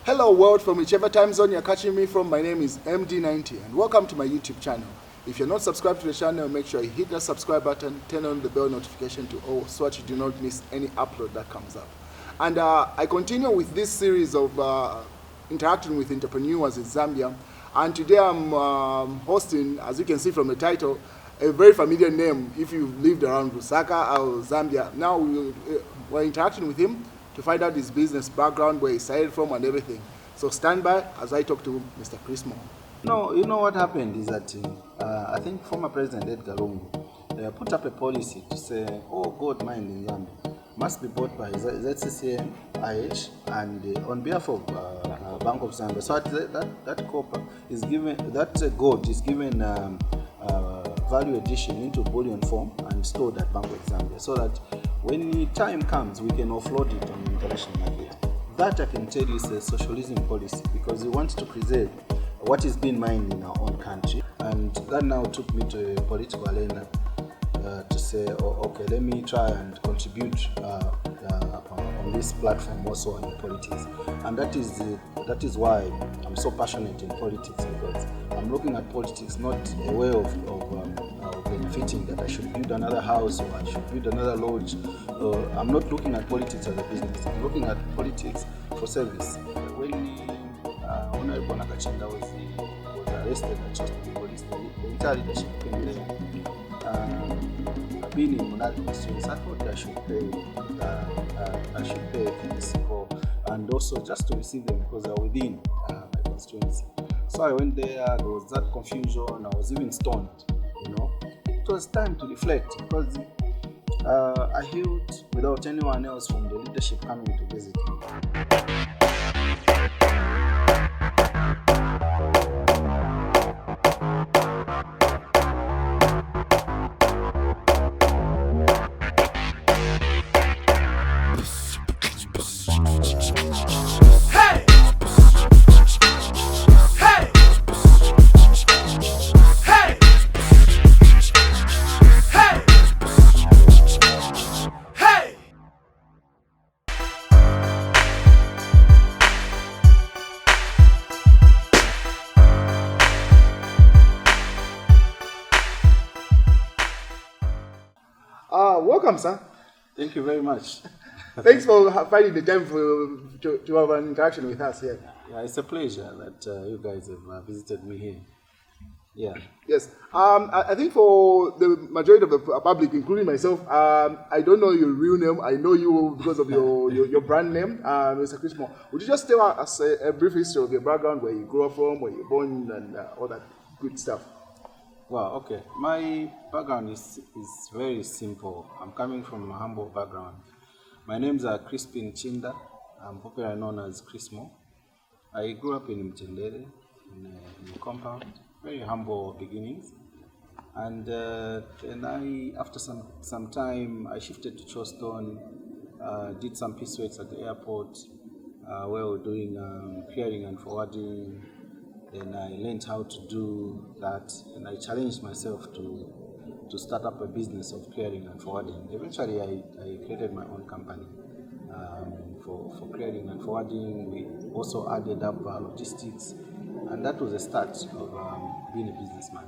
Hello world, from whichever time zone you're catching me from. My name is MD90 and welcome to my YouTube channel. If you're not subscribed to the channel, make sure you hit the subscribe button, turn on the bell notification to all so that you do not miss any upload that comes up. And I continue with this series of interacting with entrepreneurs in Zambia. And today I'm hosting, as you can see from the title, a very familiar name if you've lived around Lusaka or Zambia. Now we're interacting with him to find out his business background, where he started from and everything. So stand by as I talk to Mr. Chris Moore. No, you know what happened is that I think former President Edgar Lungu put up a policy to say all gold mined in Zambia must be bought by ZCCM, IH, and on behalf of Bank of Zambia. So that copper is given, that gold is given value addition into bullion form and stored at Bank of Zambia, so that when the time comes, we can offload it on the international market. That I can tell you is a socialism policy, because we want to preserve what is being mined in our own country. And that now took me to a political arena to say, oh, okay, let me try and contribute on this platform also in politics. And that is why I'm so passionate in politics, because I'm looking at politics not a way of benefiting, that I should build another house or I should build another lodge. I'm not looking at politics as a business. I'm looking at politics for service. When Honorable Nakachinda was arrested at Chester Police, the entire leadership came there. Being in Monarch constituency, I thought I should pay fees and also just to receive them, because they are within my constituency. So I went there. There was that confusion. I was even stoned. It was time to reflect, because I healed without anyone else from the leadership coming to visit me. Welcome, sir. Thank you very much. Thanks for finding the time to have an interaction with us here. Yeah, it's a pleasure that you guys have visited me here. Yeah. Yes. I think for the majority of the public, including myself, I don't know your real name. I know you because of your brand name, Mr. Chris Moore. Would you just tell us a brief history of your background, where you grew up from, where you're born, and all that good stuff? Well, okay. My background is very simple. I'm coming from a humble background. My name's Crispin Chinda. I'm popularly known as Chris Moore. I grew up in Mtendere, in a compound, very humble beginnings. And then after some time, I shifted to Charleston, did some pieceworks at the airport, where we were doing clearing and forwarding. Then I learned how to do that, and I challenged myself to start up a business of clearing and forwarding. Eventually, I created my own company for clearing and forwarding. We also added up logistics, and that was the start of being a businessman.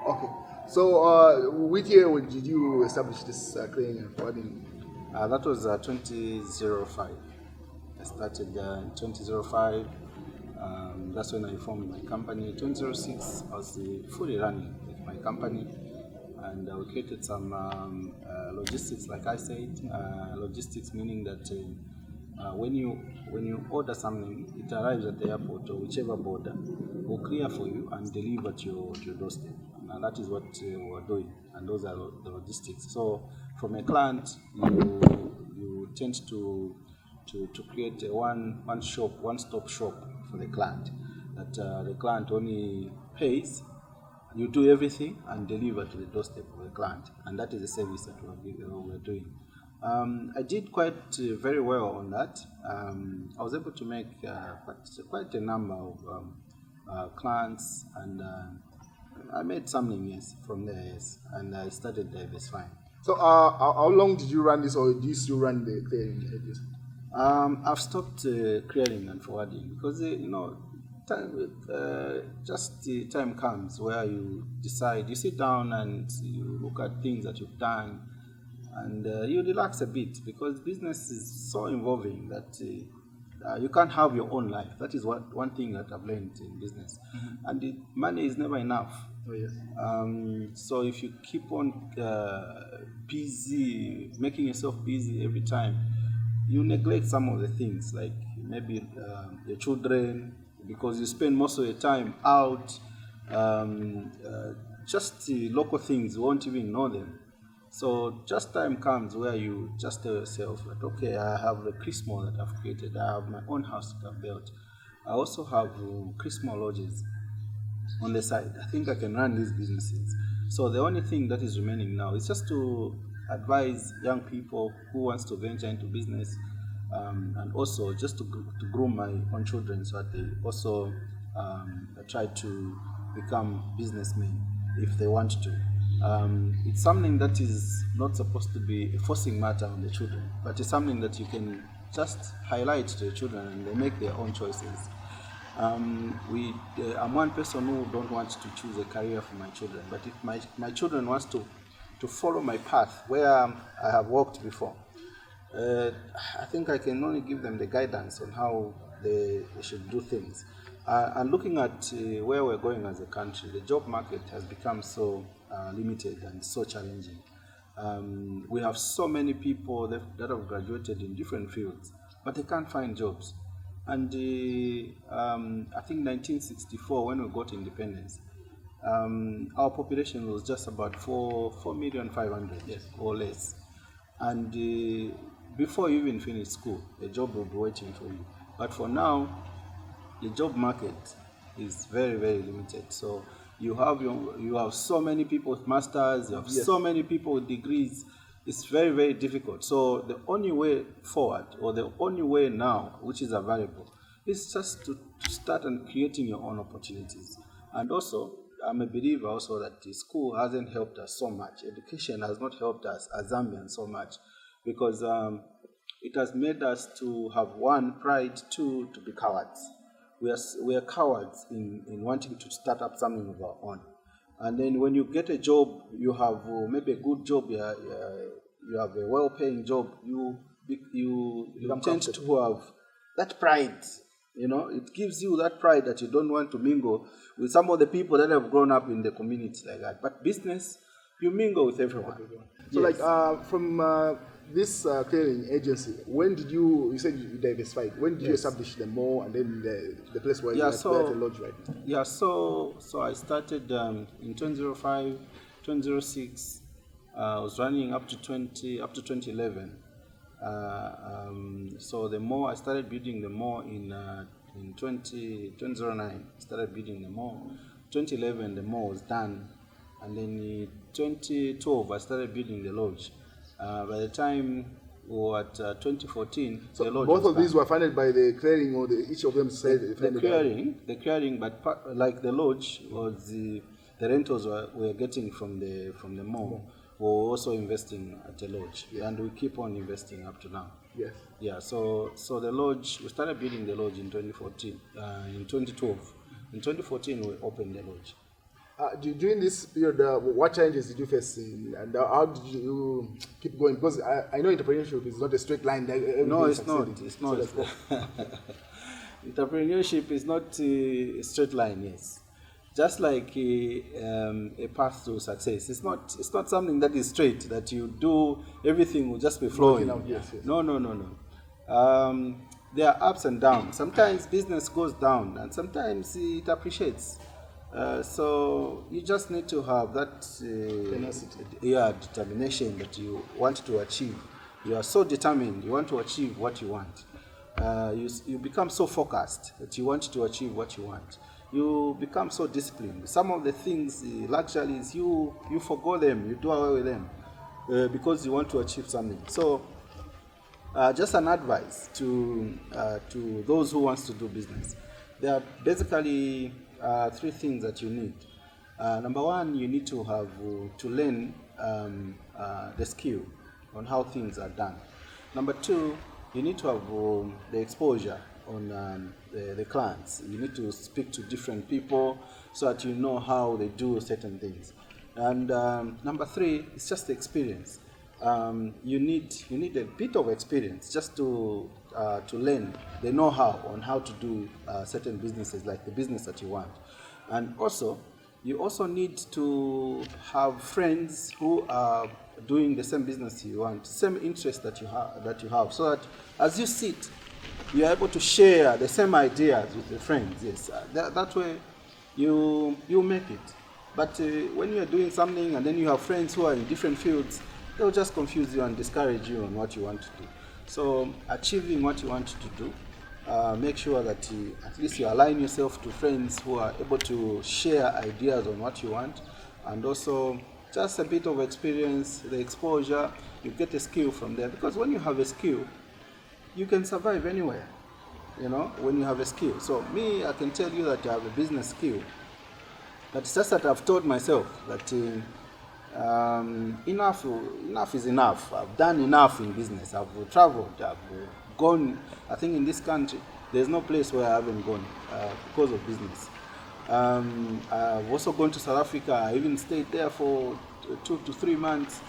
Okay. So, which year did you establish this clearing and forwarding? That was 2005. I started in 2005. That's when I formed my company. 2006, I was fully running with my company, and we created some logistics. Like I said, logistics meaning that when you order something, it arrives at the airport or whichever border, we'll clear for you and deliver to your doorstep. And that is what we're doing, and those are the logistics. So, from a client, you tend to create a one-stop shop for the client, that the client only pays, you do everything and deliver to the doorstep of the client, and that is the service that we're doing. I did quite very well on that. I was able to make quite a number of clients, and I made something, yes, from there, yes, and I started diversifying. So how long did you run this, or do you still run the clearing? I've stopped clearing and forwarding because time comes where you decide, you sit down and you look at things that you've done, and you relax a bit because business is so involving that you can't have your own life. That is one thing that I've learned in business, and money is never enough. Oh, yes. So if you keep on busy, making yourself busy every time, you neglect some of the things, like maybe your children, because you spend most of your time out. Just local things, you won't even know them. So just time comes where you just tell yourself that, okay, I have the Christmas that I've created, I have my own house that I've built. I also have Christmas lodges on the side. I think I can run these businesses. So the only thing that is remaining now is just to advise young people who wants to venture into business, and also just to groom my own children so that they also try to become businessmen if they want to. It's something that is not supposed to be a forcing matter on the children, but it's something that you can just highlight to the children and they make their own choices. I'm one person who don't want to choose a career for my children, but if my children wants to follow my path where I have walked before, I think I can only give them the guidance on how they should do things. And looking at where we're going as a country, the job market has become so limited and so challenging. We have so many people that have graduated in different fields, but they can't find jobs. And I think 1964, when we got independence, our population was just about 4,500,000, yes, or less. And before you even finish school, a job will be waiting for you. But for now, the job market is very, very limited. So you have so many people with masters, you have yes, so many people with degrees. It's very, very difficult. So the only way forward, or the only way now, which is available, is just to start and creating your own opportunities. And also, I'm a believer also that the school hasn't helped us so much. Education has not helped us as Zambians so much, because it has made us to have, one, pride, two, to be cowards. We are cowards in wanting to start up something of our own. And then when you get a job, you have maybe a good job, you have a well-paying job, you tend to have that pride. It gives you that pride that you don't want to mingle with some of the people that have grown up in the community like that. But business, you mingle with everyone. So, Yes. like from this clearing agency, when did you said you diversified? When did you establish the mall and then the place where you have a lodge right now? Yeah, so I started in 2005, 2006. I was running up to 2011. So the mall, I started building the mall in 2009. Started building the mall. 2011, the mall was done, and then in 2012, I started building the lodge. By the time we were at 2014, so the lodge both was of these done. were funded by the clearing, or each of them said The clearing, but like the lodge was the rentals we're getting from the mall. We're also investing at the lodge, and we keep on investing up to now. Yes. Yeah. So the lodge, we started building the lodge in 2014. In 2012, in 2014 we opened the lodge. During this period, what challenges did you face, and how did you keep going? Because I know entrepreneurship is not a straight line. No, it's not. It's not. Entrepreneurship is not a straight line. Yes, just like a path to success. It's not something that is straight, that you do everything will just be flowing. Out, yes. No. There are ups and downs. Sometimes business goes down, and sometimes it appreciates. So you just need to have that determination that you want to achieve. You are so determined. You want to achieve what you want. You become so focused that you want to achieve what you want. You become so disciplined. Some of the things, luxuries, you forgo them. You do away with them because you want to achieve something. So just an advice to those who wants to do business. There are basically three things that you need. Number one, you need to have to learn the skill on how things are done. Number two, you need to have the exposure on the clients. You need to speak to different people so that you know how they do certain things. And number 3 is just the experience. You need a bit of experience just to learn the know-how on how to do certain businesses, like the business that you want. And also, you also need to have friends who are doing the same business you want, same interest that you have, so that as you sit, you are able to share the same ideas with your friends. Yes, that way you make it. But when you are doing something and then you have friends who are in different fields, they'll just confuse you and discourage you on what you want to do. So achieving what you want to do, make sure that at least you align yourself to friends who are able to share ideas on what you want, and also just a bit of experience, the exposure, you get a skill from there. Because when you have a skill, you can survive anywhere, when you have a skill. So me, I can tell you that I have a business skill, but it's just that I've told myself that enough is enough. I've done enough in business. I've traveled, I've gone. I think in this country, there's no place where I haven't gone because of business. I've also gone to South Africa. I even stayed there for 2 to 3 months.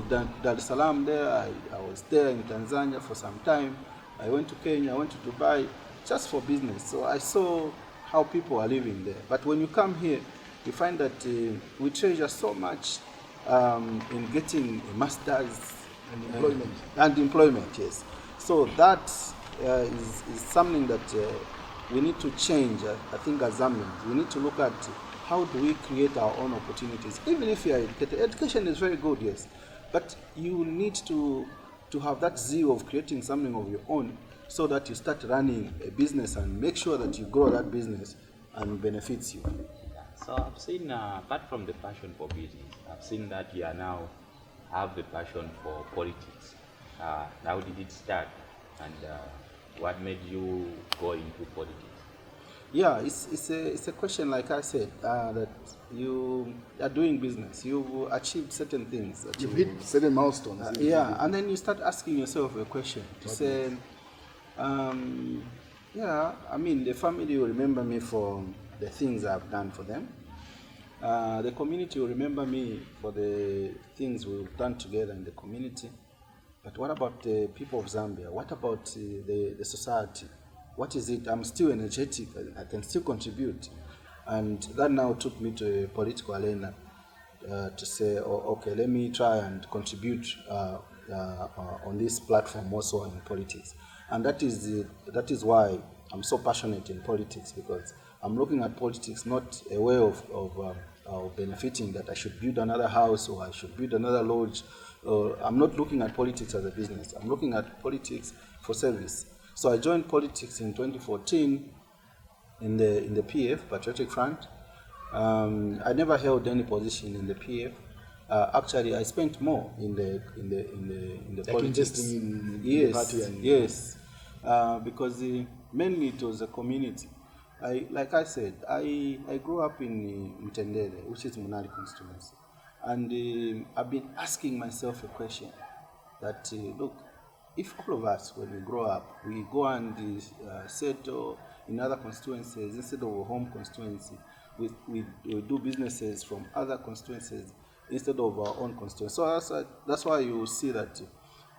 Dar es Salaam there. I was there in Tanzania for some time. I went to Kenya, I went to Dubai, just for business. So I saw how people are living there. But when you come here, you find that we treasure so much in getting a master's and employment, yes. So that is something that we need to change. I think as Zambians, we need to look at how do we create our own opportunities. Even if you are educated, education is very good, yes, but you need to have that zeal of creating something of your own, so that you start running a business and make sure that you grow that business and benefits you. So I've seen, apart from the passion for business, I've seen that you are now have the passion for politics. How did it start, and what made you go into politics? Yeah, it's a question, like I said, that you are doing business. You've achieved certain things. You've hit certain milestones. And then you start asking yourself a question to say, the family will remember me for the things I've done for them. The community will remember me for the things we've done together in the community. But what about the people of Zambia? What about the society? What is it? I'm still energetic. I can still contribute. And that now took me to a political arena to say, okay, let me try and contribute on this platform also in politics. And that is why I'm so passionate in politics, because I'm looking at politics not a way of benefiting, that I should build another house or I should build another lodge. I'm not looking at politics as a business. I'm looking at politics for service. So I joined politics in 2014 in the PF, Patriotic Front. I never held any position in the PF. Actually, I spent more in the like politics. In Yes, the party and yes, because mainly it was a community. Like I said, I grew up in Mtendere, which is Munali constituency, and I've been asking myself a question that look, if all of us, when we grow up, we go and settle in other constituencies instead of a home constituency, we do businesses from other constituencies instead of our own constituency. So that's why you see that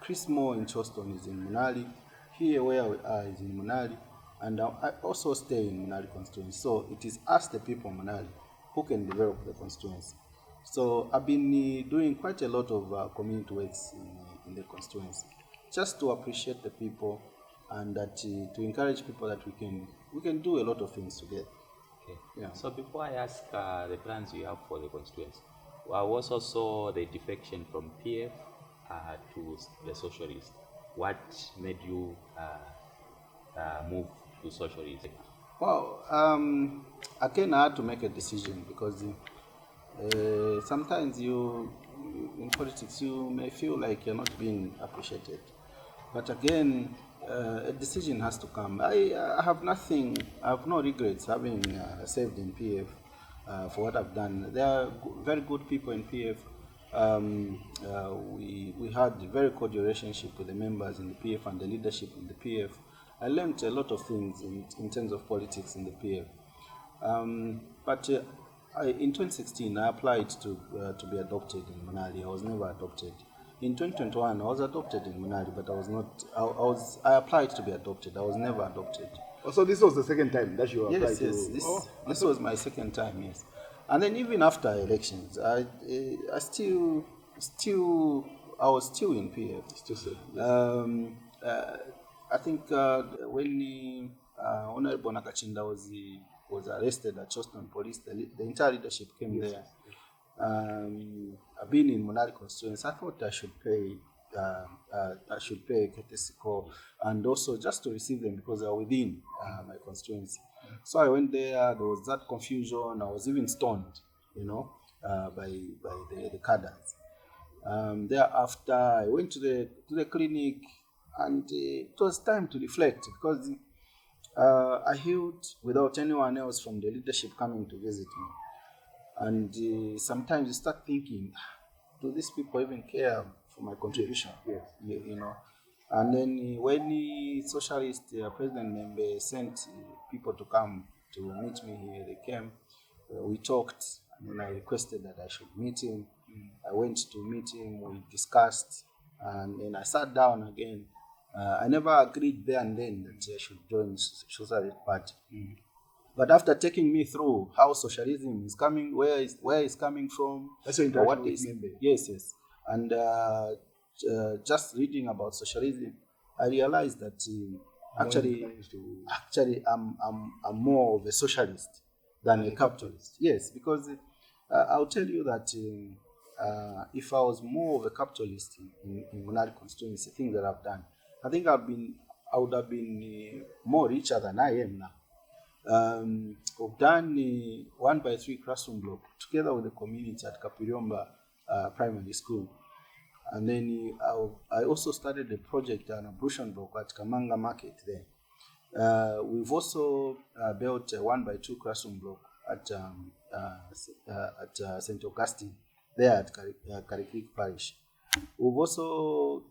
Chris Moore in Charleston is in Munali, here where we are is in Munali, and I also stay in Munali constituency. So it is us, the people of Munali, who can develop the constituency. So I've been doing quite a lot of community works in the constituency, just to appreciate the people and that to encourage people that we can do a lot of things together. Okay. Yeah. So before I ask the plans you have for the constituency, I also saw the defection from PF to the socialist. What made you move to socialism? Well, again, I had to make a decision, because sometimes in politics you may feel like you're not being appreciated. But again, a decision has to come. I have nothing, I have no regrets having served in PF for what I've done. There are very good people in PF. we had a very cordial relationship with the members in the PF and the leadership in the PF. I learned a lot of things in terms of politics in the PF. But in 2016, I applied to be adopted in Manali. I was never adopted. In 2021, I was adopted in Manali, but I was not. I applied to be adopted. I was never adopted. Oh, so this was the second time that you applied to? Yes. This was my second time. Yes, and then even after elections, I was still in PF. I think when Honorable Nakachinda was arrested at Choston Police, the entire leadership came there. I've been in Monari constituency. I thought I should pay a courtesy call, and also just to receive them because they are within my constituency. So I went there. There was that confusion. I was even stoned, by the cadres. Thereafter, I went to the clinic, and it was time to reflect because I healed without anyone else from the leadership coming to visit me. And sometimes you start thinking, do these people even care for my contribution? Yes. And then when the socialist president member sent people to come to meet me here, they came, we talked, and then I requested that I should meet him. I went to meet him, we discussed, and then I sat down again. I never agreed there and then that I should join the Socialist Party. But after taking me through how socialism is coming, where it's coming from, that's your interaction with member. Yes, and just reading about socialism, I realized that actually I'm more of a socialist than a capitalist. Yes, because I'll tell you that if I was more of a capitalist in Munari constituency, things that I've done, I think I would have been more richer than I am now. We've done 1x3 classroom block together with the community at Kapiriomba Primary School. And then I also started a project, an abortion block at Kamanga Market there. We've also built a 1x2 classroom block at St. Augustine, there at Karikik Parish. We've also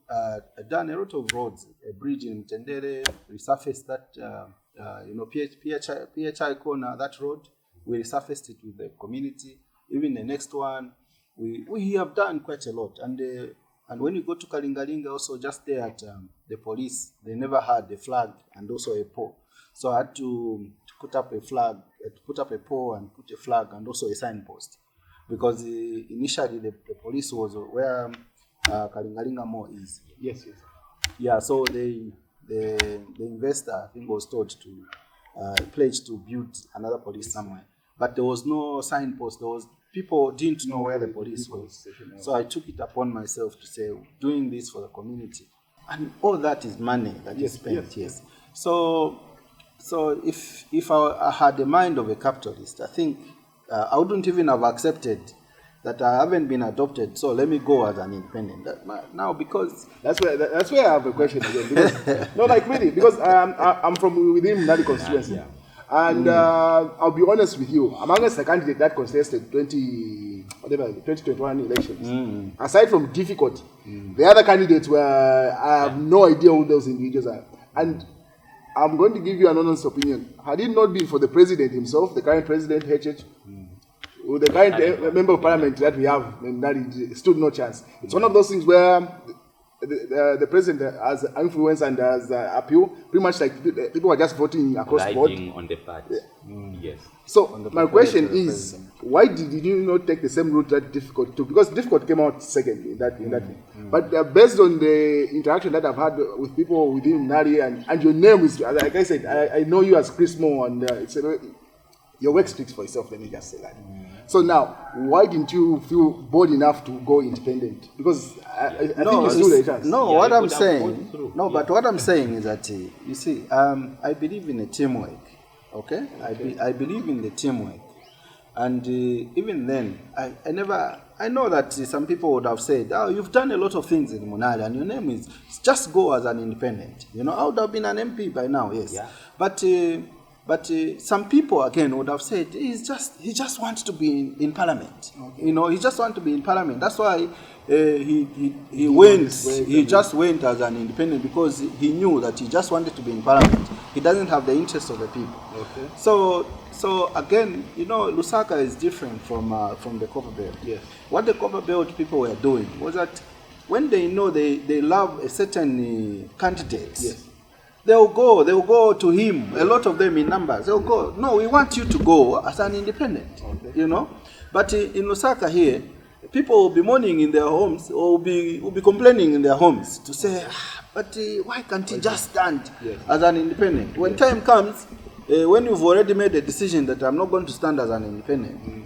done a lot of roads, a bridge in Mtendere, resurfaced that, PHI corner, that road, we resurfaced it with the community. Even the next one, we have done quite a lot. And when you go to Kalingalinga, also just there at the police, they never had a flag and also a pole. So I had to put up a flag, to put up a pole and put a flag and also a signpost. Because initially the police was where Kalingalinga Mall is. Yes. Yeah, so the investor, I think, was told to pledge to build another police somewhere. But there was no signpost. People didn't know where the police was. So I took it upon myself to say, doing this for the community. And all that is money that is spent, yes. So if I had the mind of a capitalist, I think I wouldn't even have accepted that I haven't been adopted, so let me go as an independent. Now, because that's where I have a question again. Because, no, like really, because I'm from within Munari constituency, and I'll be honest with you. Amongst the candidate that contested 2021 elections, aside from difficulty, the other candidates I have no idea who those individuals are, and I'm going to give you an honest opinion. Had it not been for the president himself, the current president, HH, with the current member of parliament that we have, that stood no chance. It's one of those things where the president has influence and has appeal. Pretty much like people are just voting across the board. On the party. Yes. So my question is, why did you not take the same route that difficult took? Because difficult came out second in that thing. But based on the interaction that I've had with people within Nari, and your name is, like I said, I know you as Chris Mo, and your work speaks for itself. Let me just say that. So now, why didn't you feel bold enough to go independent? Because I think you stood a chance. No, what I'm saying, but what I'm saying is that you see, I believe in a teamwork. Okay, I believe in the teamwork, and even then, I know that some people would have said, "Oh, you've done a lot of things in Munari, and your name is just go as an independent." I would have been an MP by now, yes. Yeah. But But some people again would have said he just wants to be in parliament. Okay. You know, he just wants to be in parliament. That's why he went. He just went as an independent because he knew that he just wanted to be in parliament. He doesn't have the interest of the people. Okay. So again, you know, Lusaka is different from the Copper Belt. Yes. What the Copper Belt people were doing was that when they know they love a certain candidate, yes, they'll go to him. A lot of them in numbers. They'll go. No, we want you to go as an independent. Okay. You know, but in Lusaka here, people will be mourning in their homes or will be complaining in their homes to say, but why can't he just stand yes, as an independent? When yes, time comes, when you've already made a decision that I'm not going to stand as an independent,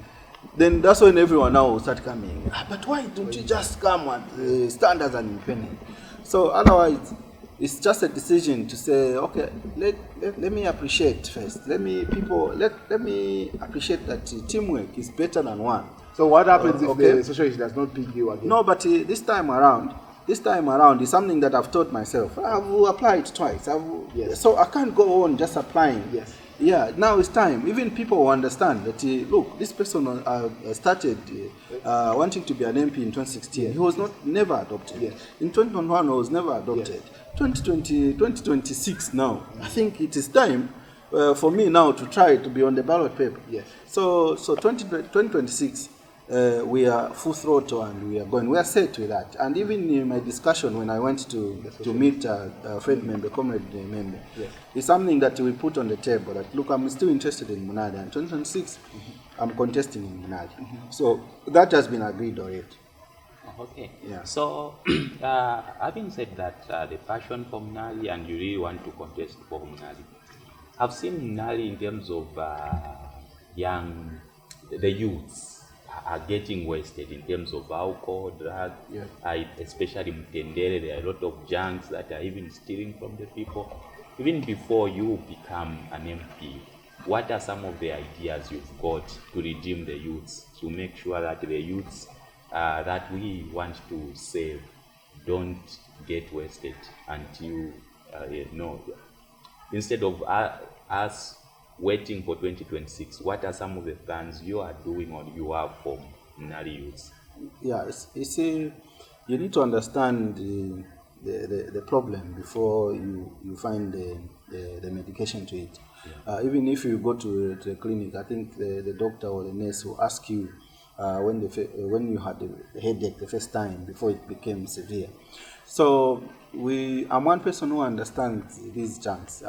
then that's when everyone now will start coming. But why don't you just come and stand as an independent? So otherwise, it's just a decision to say, okay, let me appreciate first. Let me appreciate that teamwork is better than one. So what happens if okay, the socialist does not pick you again? No, but this time around is something that I've taught myself. I've applied twice. Yes. So I can't go on just applying. Yes. Yeah, now it's time. Even people will understand that, look, this person started wanting to be an MP in 2016. Yes. He was never adopted. Yes. In 2021, he was never adopted. Yes. 2026 now, I think it is time for me now to try to be on the ballot paper. Yes. So 2026, we are full throttle and we are going. We are set with that. And even in my discussion when I went to meet Fred member, comrade member, yes, it's something that we put on the table that, look, I'm still interested in Munali, and 2026, I'm contesting in Munali. So that has been agreed already. Okay. Yeah. So, having said that, the passion for Munali and you really want to contest for Munali, I've seen Munali in terms of the youths are getting wasted in terms of alcohol, drugs, yeah, especially Mtendere. There are a lot of junks that are even stealing from the people. Even before you become an MP, what are some of the ideas you've got to redeem the youths, to make sure that the youths that we want to save don't get wasted until, instead of us waiting for 2026, what are some of the plans you are doing or you have for Munali youths? Yeah, you need to understand the problem before you find the medication to it. Yeah. Even if you go to the clinic, I think the doctor or the nurse will ask you when you had the headache the first time before it became severe. So I'm one person who understands these junks.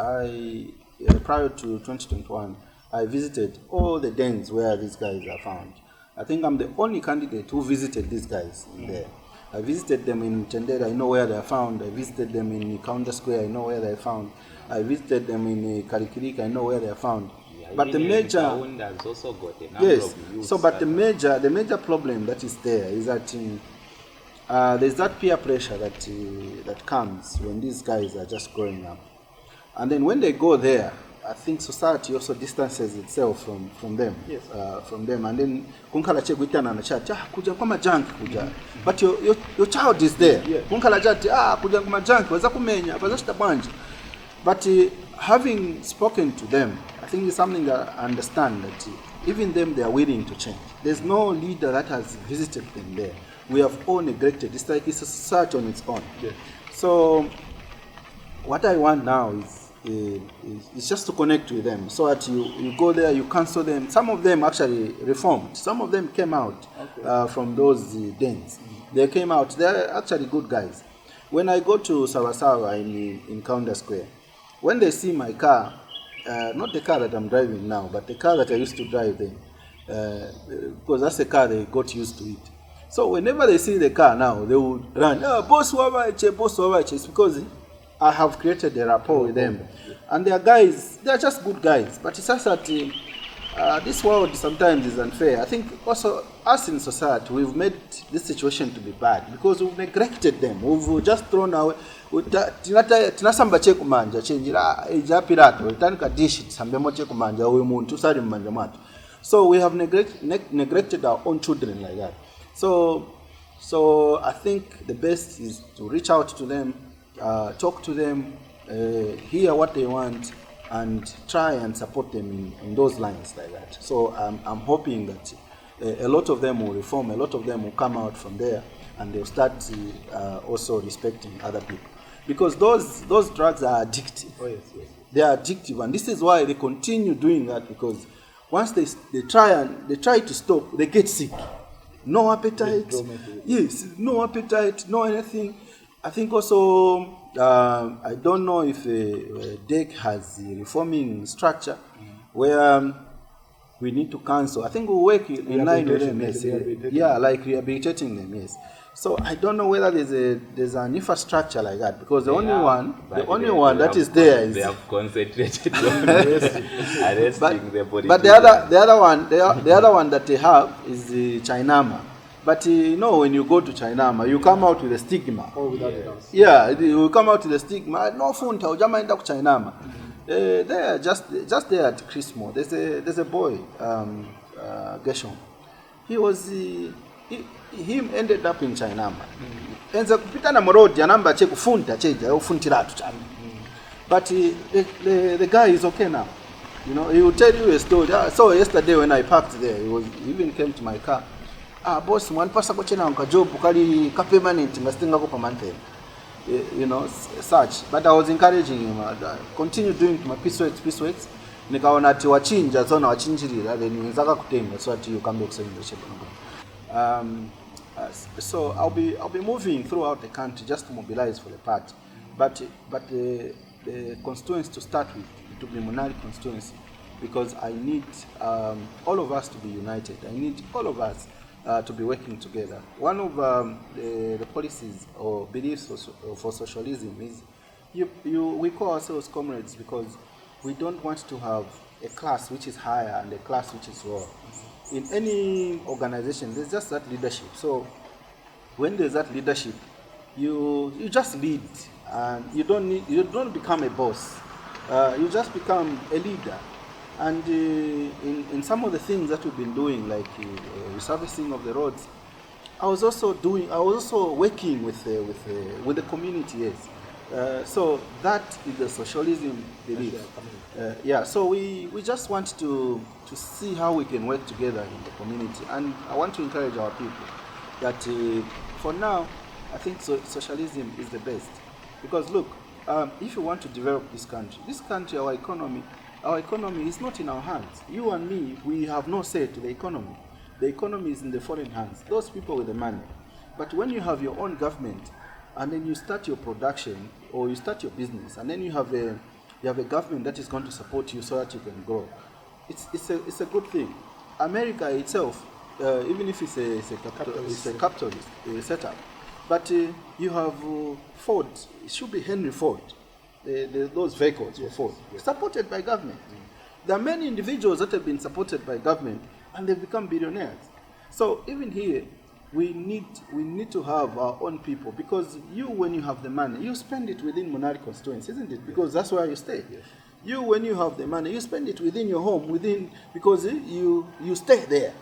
Prior to 2021, I visited all the dens where these guys are found. I think I'm the only candidate who visited these guys there. I visited them in Tendere, I know where they are found. I visited them in Counter Square, I know where they are found. I visited them in Karikirika, I know where they are found. Yeah, but the major has also got a number yes, of youths. so but the major problem that is there is that there's that peer pressure that comes when these guys are just growing up. And then when they go there, I think society also distances itself from them. Yes. From them. And then kunkala chegwitana na chat, kuja kwa junk kuja. But your child is there. Yeah. Kunkala chat, kuja kwa junk, waza kumenya, waza shitabanje. But having spoken to them, I think it's something that I understand that even them, they are willing to change. There's no leader that has visited them there. We have all neglected. It's like it's a society on its own. Yeah. So what I want now is just to connect with them so that you go there, you counsel them. Some of them actually reformed. Some of them came out from those dens. They came out. They're actually good guys. When I go to Sawasawa in Counter Square, when they see my car, not the car that I'm driving now, but the car that I used to drive then, because that's the car they got used to it. So whenever they see the car now, they would run, boss Wawache, boss Wawache. It's because I have created a rapport with them. And they are guys, they are just good guys. But it's just that this world sometimes is unfair. I think also us in society, we've made this situation to be bad because we've neglected them. We've just thrown away. Tinasamba chekumanja chenjira ejapirato itanika dish sambe moche kumanja uyu muntu sari mmanja matu. So we have neglected our own children like that. So I think the best is to reach out to them, talk to them, hear what they want, and try and support them in those lines like that. So I'm hoping that a lot of them will reform, a lot of them will come out from there, and they'll start also respecting other people. Because those drugs are addictive. Oh, yes, yes. They are addictive, and this is why they continue doing that, because once they try to stop, they get sick. No appetite. Yes, no appetite, no anything. I think also, I don't know if DEC has a reforming structure where we need to cancel. I think we'll work in line with them. Yes. Yeah, like rehabilitating them. Yes. So I don't know whether there's an infrastructure like that, because the only one that is there is they have concentrated on arresting the body. But the other one that they have is the Chinama. But you know, when you go to Chinama, you come out with a stigma. Oh, without a doubt. Yeah, you come out with a stigma. No funta, ujama enda ku Chinama. There, just there at Christmas, there's a boy, Gershon. Him ended up in Chinama. Enza kupita na road ya namba che kufunta cheja ufuntiratu chana. But the guy is okay now. You know, he will tell you a story. So yesterday when I parked there, he even came to my car. Boss, one pasa ko chena nka job kali ka permanent ngastinga ko permanent. You know, such. But I was encouraging him, continue doing my piece works. Nikaona ati wachinja zona wachinjirira then nzaka kutenga so that you come back to the so I'll be moving throughout the country just to mobilize for the party. But the constituency to start with, it will be Munali constituency, because I need all of us to be united. I need all of us to be working together. One of the policies or beliefs for socialism is we call ourselves comrades, because we don't want to have a class which is higher and a class which is lower. In any organization, there's just that leadership. So when there's that leadership, you just lead, and you don't become a boss. You just become a leader. And in some of the things that we've been doing, like resurfacing of the roads, I was also working with the community. Yes. So that is the socialism belief. Yeah. So we just want to see how we can work together in the community, and I want to encourage our people that for now, I think socialism is the best, because look, if you want to develop this country, our economy is not in our hands. You and me, we have no say to the economy. The economy is in the foreign hands, those people with the money. But when you have your own government, and then you start your production or you start your business, and then you have a government that is going to support you so that you can grow, it's a good thing. America itself, even if it's a capitalist setup, but you have Ford. It should be Henry Ford. Those vehicles were Ford, supported by government. There are many individuals that have been supported by government, and they've become billionaires. So even here, we need to have our own people, because when you have the money, you spend it within Monarch constituency, isn't it? Because that's where you stay. Yes. When you have the money, you spend it within your home, because you stay there.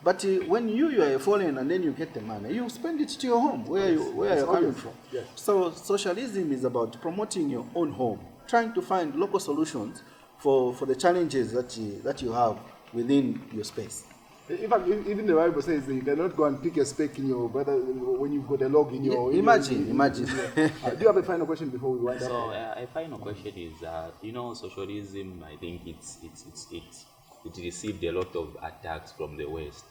But when you are a foreigner and then you get the money, you spend it to your home, where you're coming from. Yes. So socialism is about promoting your own home, trying to find local solutions for the challenges that you have within your space. In fact, even the Bible says that you cannot go and pick a speck in your brother when you've got a log in your... Imagine. Do you have a final question before we wind up? So a final question is, socialism, I think it received a lot of attacks from the West.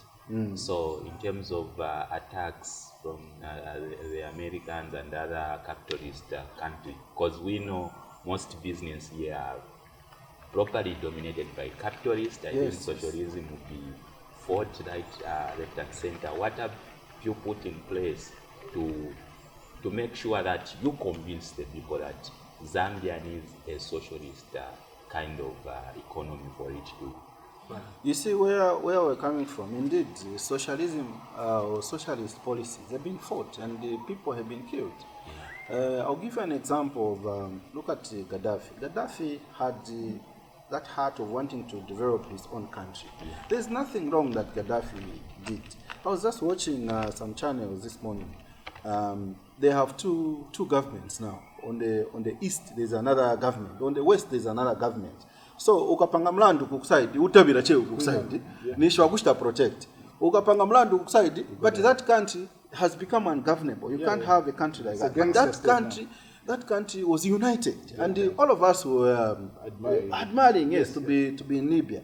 So in terms of attacks from the Americans and other capitalist countries, because we know most business here are properly dominated by capitalists, I think socialism would be fought right, left and center. What have you put in place to make sure that you convince the people that Zambia needs a socialist kind of economy for it to? You see where we're coming from. Indeed, socialism or socialist policies have been fought, and people have been killed. I'll give you an example of look at Gaddafi. Gaddafi had that heart of wanting to develop his own country. There's nothing wrong that Gaddafi did. I was just watching some channels this morning. They have two governments now, on the east there's another government, on the west there's another government. So ukapanga mlandu kukuside utabira che kukuside nishwa kushita protect. Ukapanga mlandu kukuside, but that country has become ungovernable. You can't have a country like that. But that country was united, and all of us were admiring, yes, to be in Libya.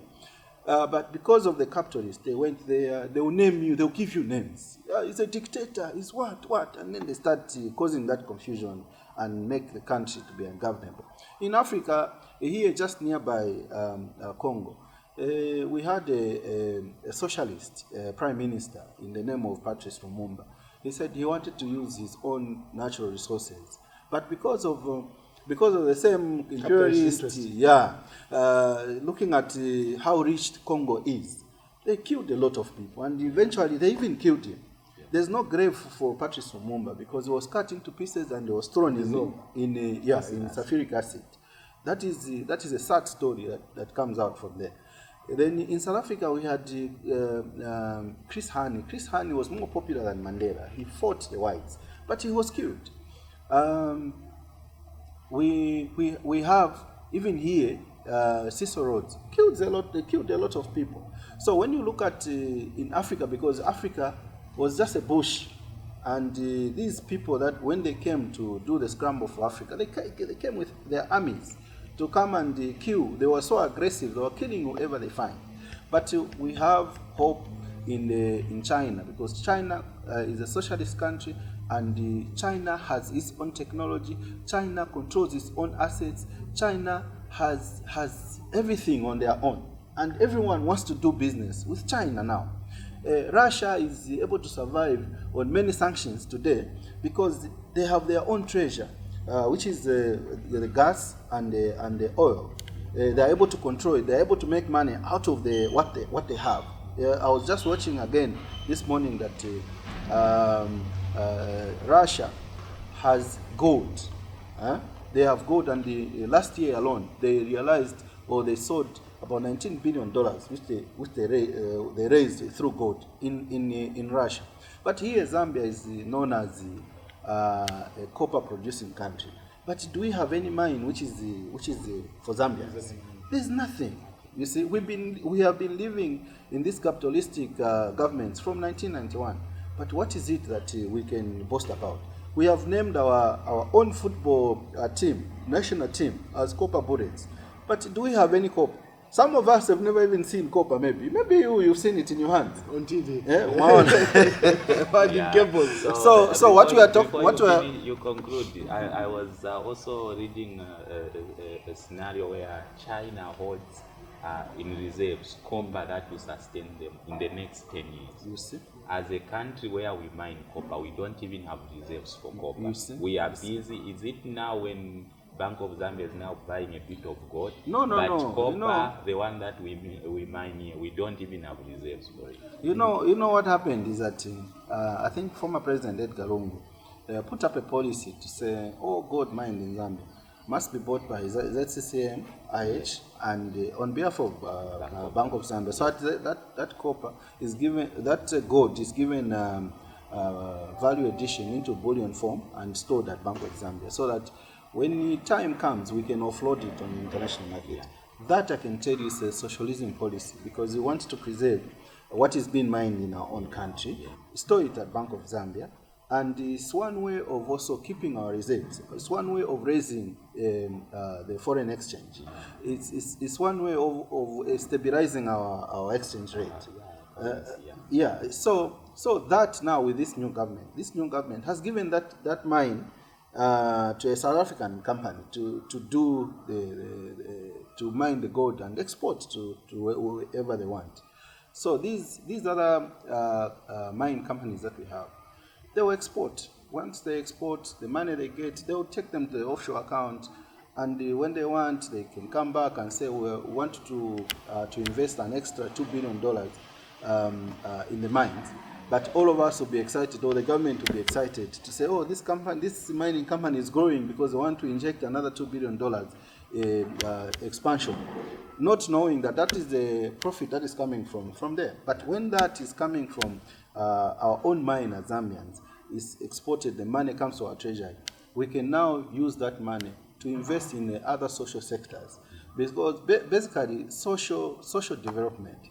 But because of the capitalists, they went there. They will name you. They will give you names. It's a dictator. It's what, and then they start causing that confusion and make the country to be ungovernable. In Africa, here just nearby Congo, we had a socialist prime minister in the name of Patrice Lumumba. He said he wanted to use his own natural resources, but because of the same imperialist, looking at how rich Congo is, they killed a lot of people, and eventually they even killed him. Yeah. There's no grave for Patrice Lumumba because he was cut into pieces and he was thrown in sulfuric acid. That is a sad story that comes out from there. Then in South Africa we had Chris Hani. Chris Hani was more popular than Mandela. He fought the whites, but he was killed. We have even here Cecil Rhodes killed a lot. They killed a lot of people. So when you look at in Africa, because Africa was just a bush, and these people that when they came to do the scramble for Africa, they came with their armies to come and kill. They were so aggressive. They were killing whoever they find. But we have hope in China, because China is a socialist country, and China has its own technology. China controls its own assets. China has everything on their own, and everyone wants to do business with China now. Russia is able to survive on many sanctions today because they have their own treasure, which is the gas and the oil. They are able to control it. They are able to make money out of what they have. I was just watching again this morning that Russia has gold. They have gold, and last year alone they realized, or they sold about $19 billion, which they raised through gold in Russia. But here Zambia is known as a copper producing country. But do we have any mine which is for Zambia? There's nothing. You see, we have been living in this capitalistic governments from 1991. But what is it that we can boast about? We have named our own football team, national team, as Copper Bullets. But do we have any copper? Some of us have never even seen copper, maybe. Maybe you've seen it in your hands. On TV. Yeah? Wow. So what we are talking... You conclude. I was also reading a scenario where China holds in reserves copper that will sustain them in the next 10 years. You see? As a country where we mine copper, we don't even have reserves for copper. You see? We are busy. Is it now when Bank of Zambia is now buying a bit of gold? No. Copper, the one that we mine here, we don't even have reserves for it. You know what happened is that I think former President Edgar Lungu put up a policy to say, all gold mined in Zambia must be bought by ZCCM, IH, and on behalf of Bank of Zambia. So that copper is given, that gold is given value addition into bullion form and stored at Bank of Zambia, so that when the time comes, we can offload it on the international market. That I can tell you is a socialism policy, because we want to preserve what is being mined in our own country, store it at Bank of Zambia, and it's one way of also keeping our reserves. It's one way of raising the foreign exchange. It's one way of stabilizing our exchange rate. So that now with this new government has given that mine to a South African company to mine the gold and export to wherever they want. So these other mine companies that we have, they will export. Once they export, the money they get, they will take them to the offshore account, and when they want, they can come back and say, we want to invest an extra $2 billion in the mines. But all of us will be excited, or the government will be excited to say, oh, this mining company is growing because they want to inject another $2 billion expansion, not knowing that is the profit that is coming from there. But when that is coming from our own mine as Zambians, is exported, the money comes to our treasury, we can now use that money to invest in other social sectors, because basically social development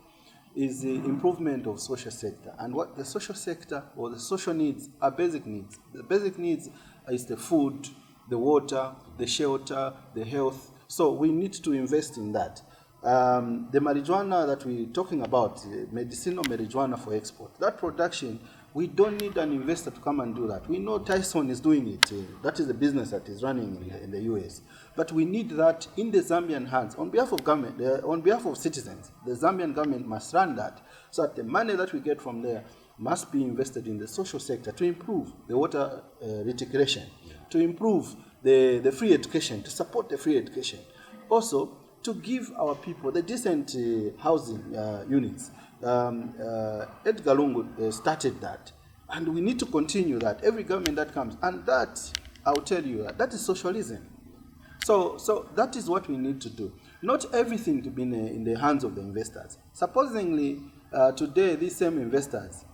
is the improvement of social sector, and what the social sector or the social needs are basic needs. The basic needs is the food, the water, the shelter, the health. So we need to invest in that. The marijuana that we're talking about, medicinal marijuana for export, that production, we don't need an investor to come and do that. We know Tyson is doing it. That is a business that is running in the US. But we need that in the Zambian hands. On behalf of government, on behalf of citizens, the Zambian government must run that, so that the money that we get from there must be invested in the social sector to improve the water reticulation, to improve the free education, to support the free education. Also, to give our people the decent housing units. Edgar Lungu started that, and we need to continue that. Every government that comes, and that, I'll tell you, that is socialism. So that is what we need to do. Not everything to be in the hands of the investors. Supposingly, today these same investors,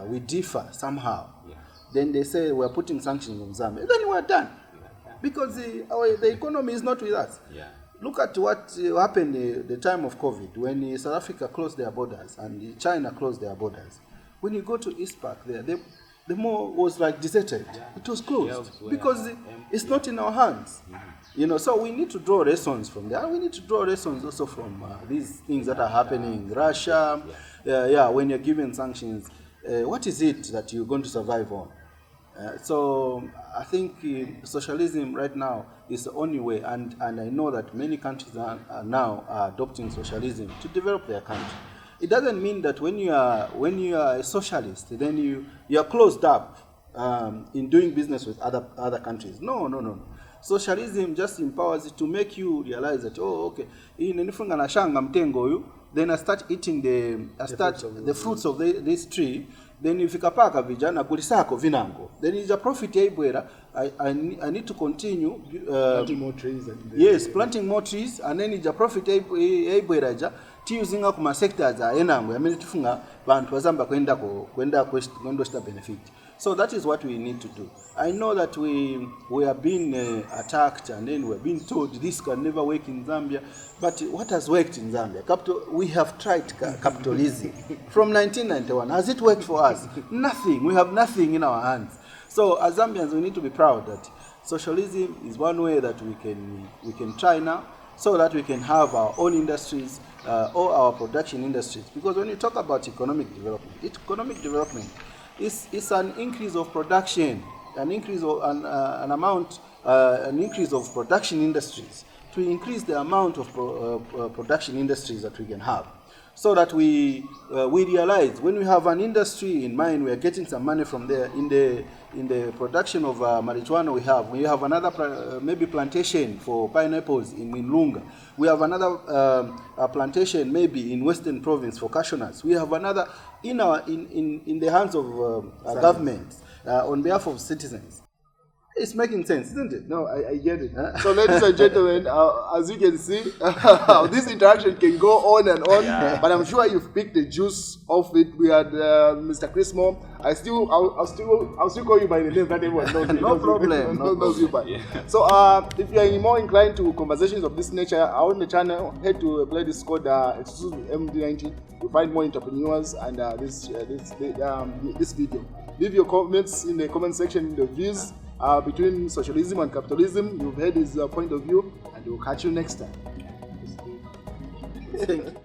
we differ somehow. Yeah. Then they say we're putting sanctions on Zambia. Then we're done, because the economy is not with us. Yeah. Look at what happened the time of COVID, when South Africa closed their borders and China closed their borders. When you go to East Park there, the mall was like deserted. Yeah. It was closed because it's not in our hands. Mm-hmm. So we need to draw lessons from there. We need to draw lessons also from these things that are happening in Russia. When you're given sanctions, what is it that you're going to survive on? So I think socialism right now is the only way, and I know that many countries are now adopting socialism to develop their country. It doesn't mean that when you are a socialist, then you are closed up in doing business with other countries. No. Socialism just empowers it to make you realize that, then I start eating the fruits of this tree. Then if ikapaka vijana kulisako vinango, then is a profit yaibwera. I need to continue planting more trees. Planting more trees, and then is a profit yaibwera ja tiuzinga kuma sectors enango yamene tifunga bantu bazamba kwenda benefit. So that is what we need to do. I know that we are being attacked, and then we're being told this can never work in Zambia. But what has worked in Zambia? We have tried capitalism from 1991. Has it worked for us? Nothing. We have nothing in our hands. So as Zambians, we need to be proud that socialism is one way that we can try now, so that we can have our own industries, or our production industries. Because when you talk about economic development is an increase of production, an increase of an increase of production industries, to increase the amount of production industries that we can have, so that we realize when we have an industry in mind, we are getting some money from there. In the production of marijuana, we have another maybe plantation for pineapples in Lunga. We have another plantation maybe in Western Province for cashew nuts. We have another in the hands of government on behalf of citizens. It's making sense, isn't it? No, I get it. So, ladies and gentlemen, as you can see, this interaction can go on and on. Yeah. But I'm sure you've picked the juice of it. We had Mr. Chris Moore. I'll still call you by the name that everyone knows. No problem. Knows you by. Yeah. So, if you are more inclined to conversations of this nature on the channel, head to a playlist called MD90. You'll find more entrepreneurs and this video. Leave your comments in the comment section. The views between socialism and capitalism, you've heard his point of view, and we'll catch you next time. Thank you.